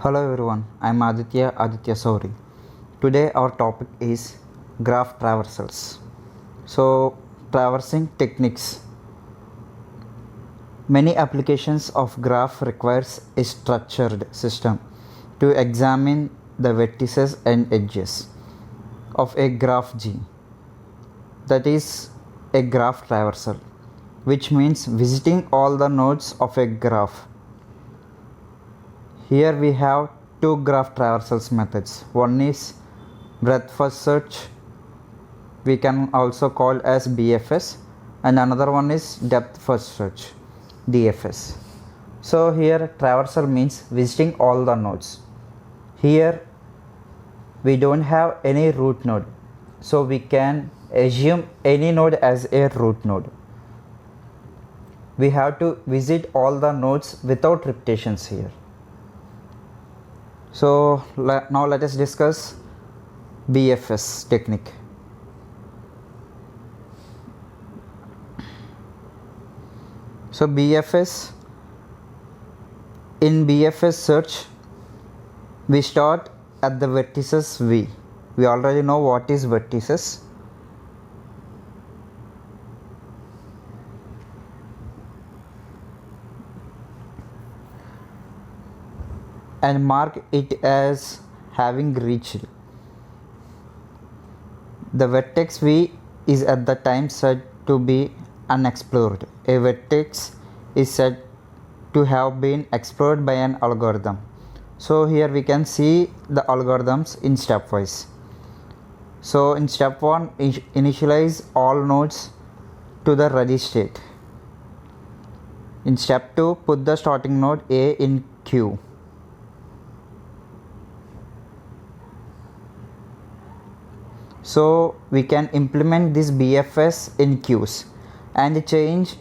Hello everyone, I am Aditya Sauri. Today our topic is graph traversals. So, traversing techniques. Many applications of graph requires a structured system to examine the vertices and edges of a graph G. That is a graph traversal, which means visiting all the nodes of a graph. Here we have two graph traversals methods. One is breadth first search, we can also call as BFS, and another one is depth first search, DFS. So here traversal means visiting all the nodes. Here we don't have any root node, so we can assume any node as a root node. We have to visit all the nodes without repetitions here. So now let us discuss BFS technique. So in BFS search, we start at the vertices V. We already know what is vertices. And mark it as having reached. The vertex V is at the time said to be unexplored. A vertex is said to have been explored by an algorithm. So here we can see the algorithms in stepwise. So in step 1, initialize all nodes to the ready state. In step 2, put the starting node A in queue. So we can implement this BFS in queues and change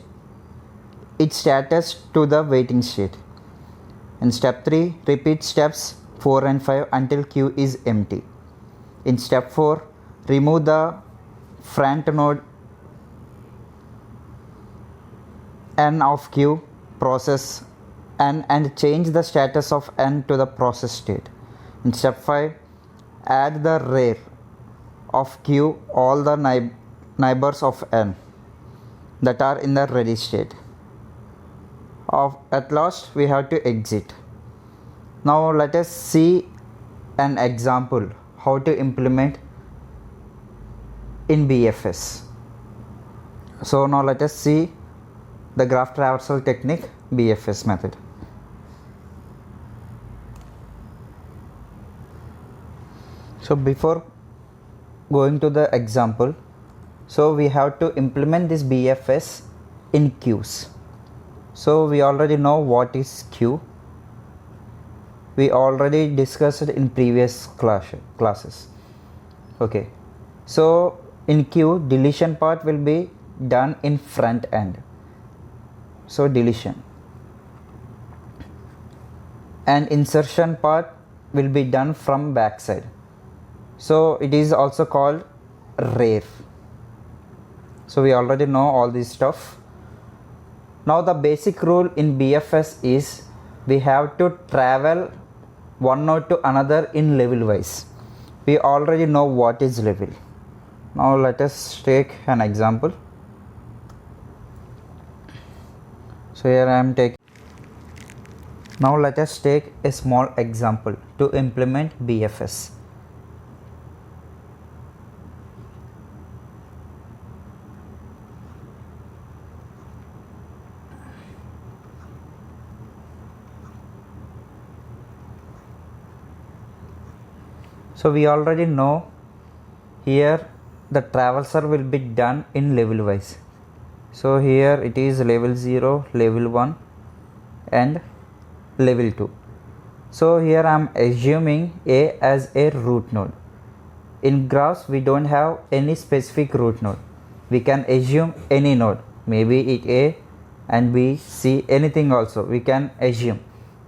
its status to the waiting state. In step 3, repeat steps 4 and 5 until queue is empty. In step 4, remove the front node n of queue process n and change the status of n to the process state. In step 5, add the rear of queue all the neighbors of n that are in the ready state. At last we have to exit. Now let us see an example how to implement in BFS. So now let us see the graph traversal technique BFS method. So before going to the example, so we have to implement this BFS in queues. So we already know what is queue. We already discussed it in previous classes. Okay, so in queue, deletion part will be done in front end. So deletion, and insertion part will be done from backside. So it is also called rear. So we already know all this stuff. Now the basic rule in BFS is we have to travel one node to another in level wise. We already know what is level. Now let us take an example. So here I am taking. Now let us take a small example to implement BFS. So we already know here the traversal will be done in level wise. So here it is level 0, level 1 and level 2. So here I am assuming A as a root node. In graphs we don't have any specific root node. We can assume any node, maybe it A and B, C, anything also we can assume.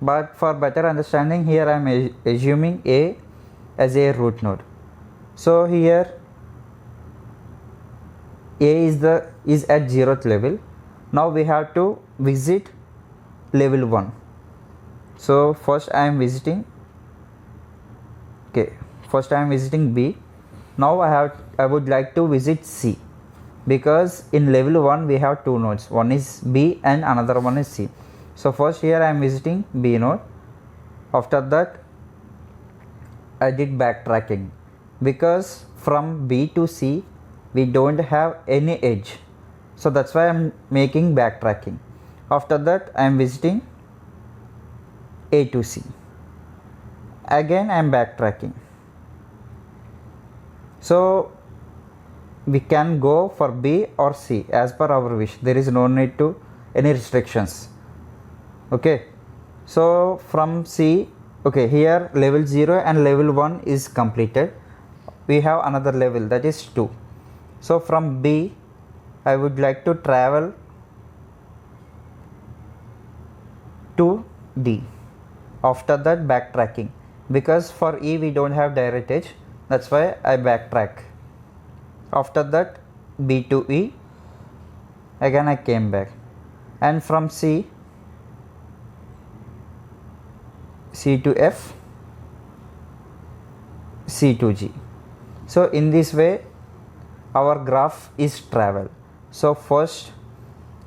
But for better understanding, here I am assuming A as a root node. So here A is at 0th level. Now we have to visit level 1. So first I am visiting Okay, first I am visiting B. Now I would like to visit C, because in level 1 we have two nodes, one is B and another one is C. So first here I am visiting B node. After that I did backtracking, because from B to C we don't have any edge, so that's why I am making backtracking. After that I am visiting A to C. Again I am backtracking. So we can go for B or C as per our wish. There is no need to any restrictions. Okay, so from C, okay, here level 0 and level 1 is completed. We have another level, that is 2. So from B I would like to travel to D. After that backtracking, because for E we don't have direct edge, that's why I backtrack. After that B to E, again I came back, and from C to F, C to G. So in this way our graph is travel. So first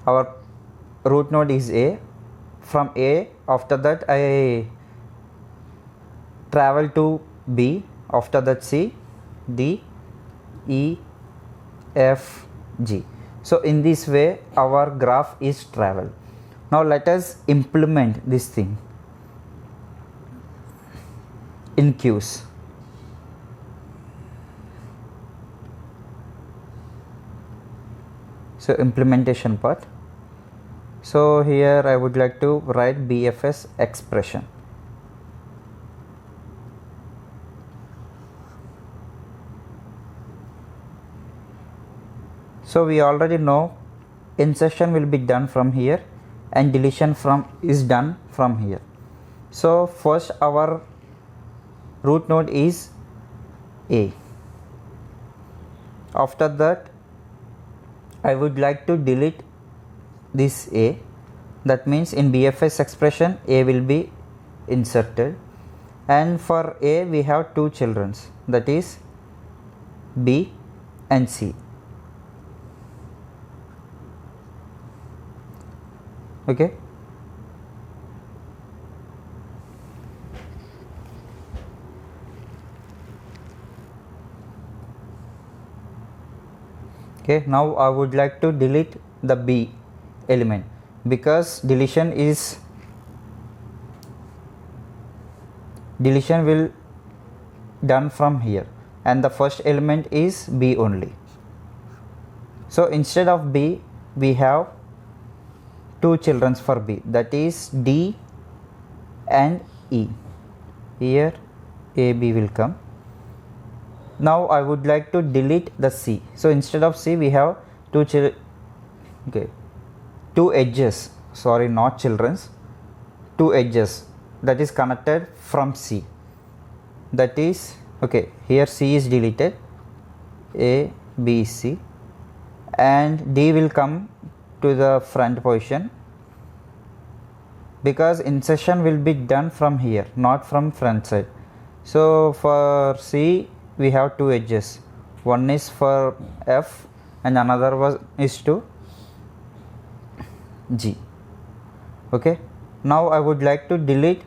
our root node is A. From A, after that I travel to B, after that C, D, E, F, G. So in this way our graph is travel. Now let us implement this thing in queues. So implementation part. So here I would like to write BFS expression. So we already know insertion will be done from here and deletion is done from here. So first our root node is A. After that I would like to delete this A. That means in BFS expression A will be inserted, and for A we have two children, that is B and C. Okay, okay, now I would like to delete the B element, because deletion will done from here, and the first element is B only. So instead of B we have two children for B, that is D and E. Here A, B will come. Now I would like to delete the C. So instead of C we have two edges, sorry, not children's, two edges that is connected from C, that is okay, here C is deleted, A, B, C, and D will come to the front position, because insertion will be done from here, not from front side. So for C we have two edges, one is for F and another is to G. Okay, now I would like to delete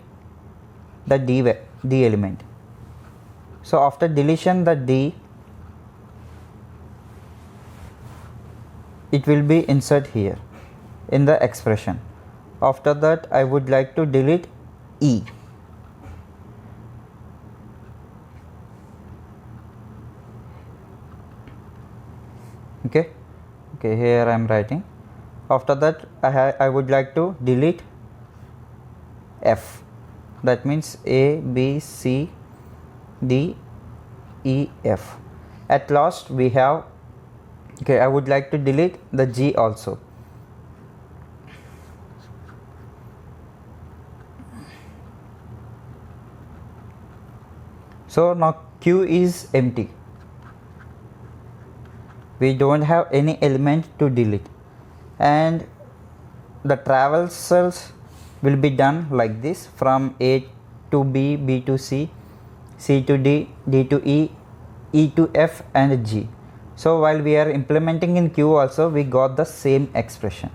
the D element. So after deletion the D, it will be insert here in the expression. After that I would like to delete E. Okay, here I am writing. After that I would like to delete F, that means A, B, C, D, E, F. At last we have, okay, I would like to delete the G also. So now Q is empty, we don't have any element to delete, and the traversals will be done like this, from A to B, B to C, C to D, D to E, E to F and G. So while we are implementing in Q also, we got the same expression.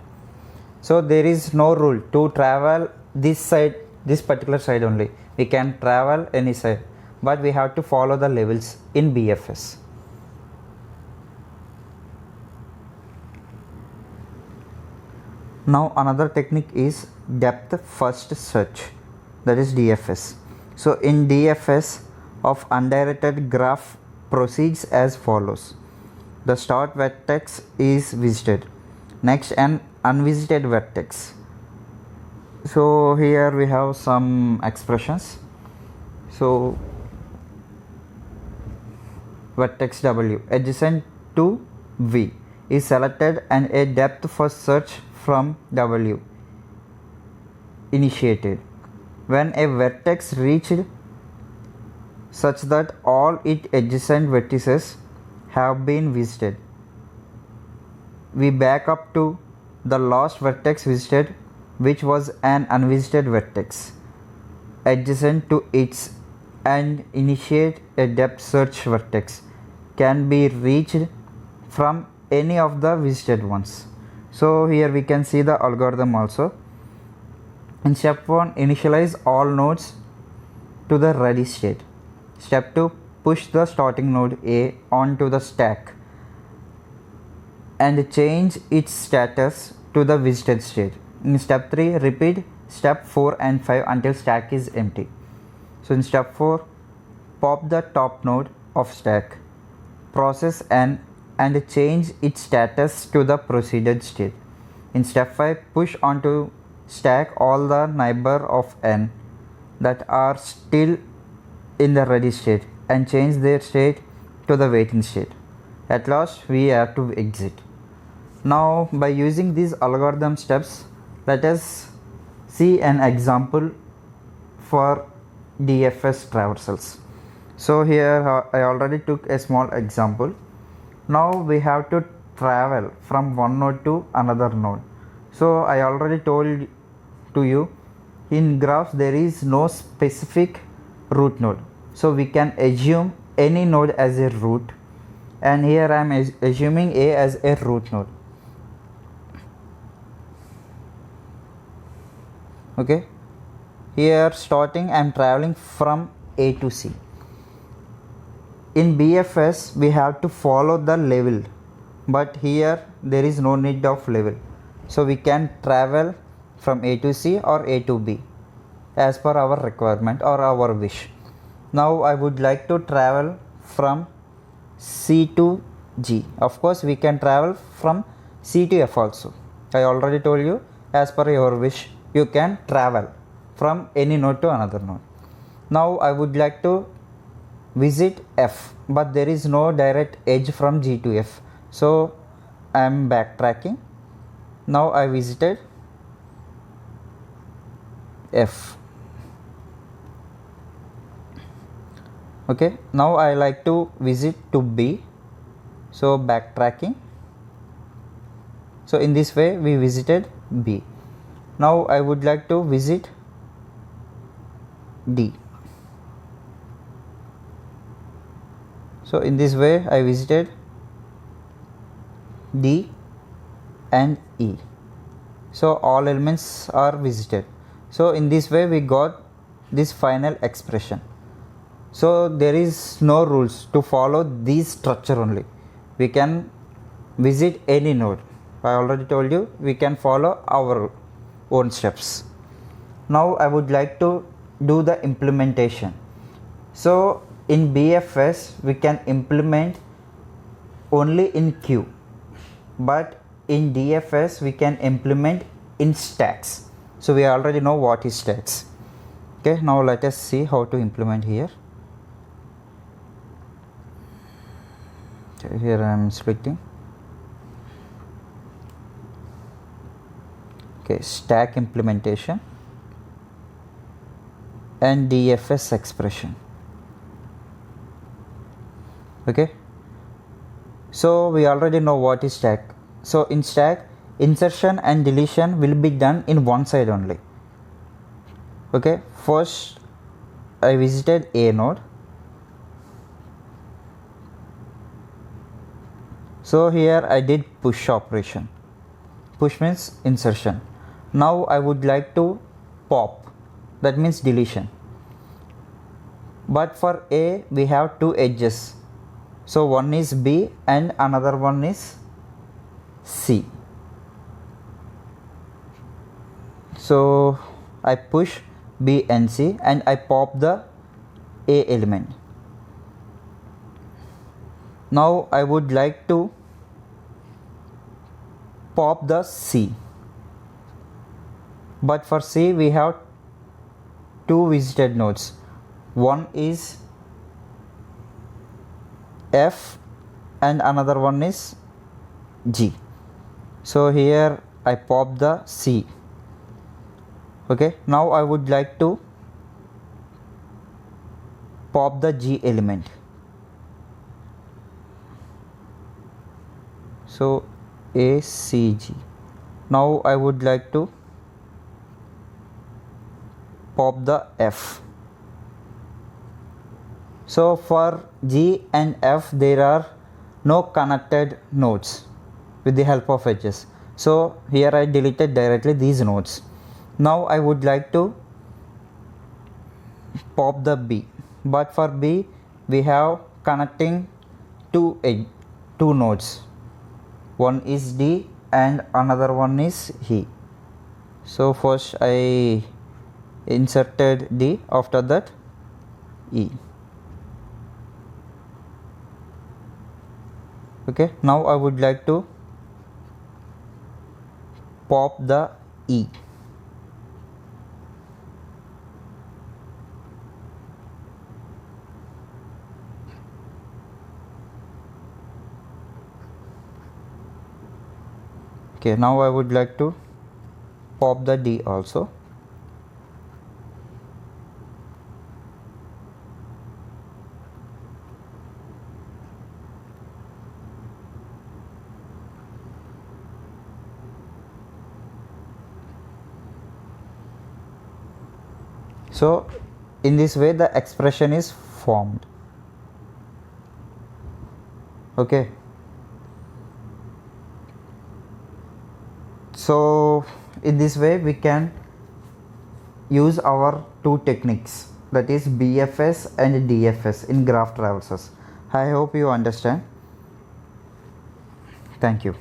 So there is no rule to travel this side, this particular side only. We can travel any side, but we have to follow the levels in BFS. Now another technique is depth first search, that is DFS. So in DFS of undirected graph proceeds as follows. The start vertex is visited, next an unvisited vertex. So here we have some expressions. So vertex W adjacent to V is selected and a depth first search from W initiated. When a vertex reached such that all its adjacent vertices have been visited, we back up to the last vertex visited, which was an unvisited vertex adjacent to its, and initiate a depth search. Vertex can be reached from any of the visited ones. So here we can see the algorithm also. In step 1, initialize all nodes to the ready state. Step 2, push the starting node A onto the stack and change its status to the visited state. In step 3, repeat step 4 and 5 until stack is empty. So in step 4, pop the top node of stack, process and change its status to the proceeded state. In step 5, push onto stack all the neighbor of n that are still in the ready state and change their state to the waiting state. At last we have to exit. Now by using these algorithm steps, let us see an example for DFS traversals. So here I already took a small example. Now we have to travel from one node to another node. So I already told to you, in graphs there is no specific root node. So we can assume any node as a root, and here I am assuming A as a root node. Okay, here starting I am traveling from A to C. In BFS we have to follow the level, but here there is no need of level. So we can travel from A to C or A to B as per our requirement or our wish. Now I would like to travel from C to G. Of course we can travel from C to F also. I already told you, as per your wish you can travel from any node to another node. Now I would like to visit F, but there is no direct edge from G to F. So I am backtracking. Now I visited F. Okay, now I like to visit to B. So backtracking. So in this way we visited B. Now I would like to visit D. So in this way I visited D and E. So all elements are visited. So in this way we got this final expression. So there is no rules to follow this structure only. We can visit any node. I already told you we can follow our own steps. Now I would like to do the implementation. So in BFS we can implement only in queue, but in DFS we can implement in stacks. So we already know what is stacks. Okay, now let us see how to implement here. Okay, here I am splitting. Okay, stack implementation and DFS expression. Okay, so we already know what is stack. So in stack, insertion and deletion will be done in one side only. Okay, first I visited A node, So here I did push operation. Push means insertion. Now I would like to pop, that means deletion. But for A we have two edges, so one is B and another one is C. So I push B and C and I pop the A element. Now I would like to pop the C, but for C we have two visited nodes. One is F and another one is G. So here I pop the C. Okay, now I would like to pop the G element. So A, C, G. Now I would like to pop the F. So for G and F there are no connected nodes with the help of edges. So here I deleted directly these nodes. Now I would like to pop the B, but for B we have connecting two nodes. One is D and another one is E. So first I inserted D, after that E. Okay, now I would like to pop the E. Okay, now I would like to pop the D also. So in this way the expression is formed. Okay, so in this way we can use our two techniques, that is BFS and DFS in graph traversals. I hope you understand. Thank you.